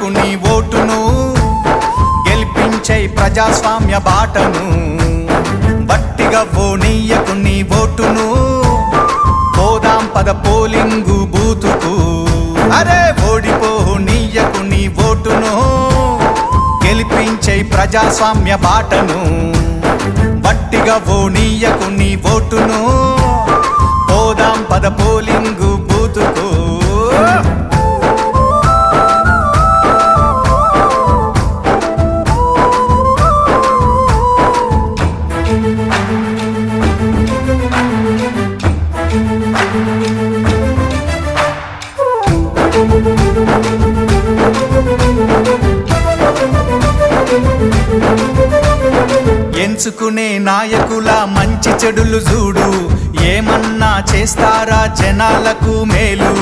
నీయకు నీ ఓటును, గెలిపించే ప్రజాస్వామ్య బాటను. బట్టిగా నీయకు నీ ఓటును, పోదాం పద పోలింగు బూతుకు. అరే ఓడిపో నీయకు నీ ఓటును, గెలిపించే ప్రజాస్వామ్య బాటను. బట్టిగా నీయకు నీ ఓటును, పోదాం పద పోలింగు బూతుకు. ఎంచుకునే నాయకుల మంచి చెడులు చూడు, ఏమన్నా చేస్తారా జనాలకు మేలు.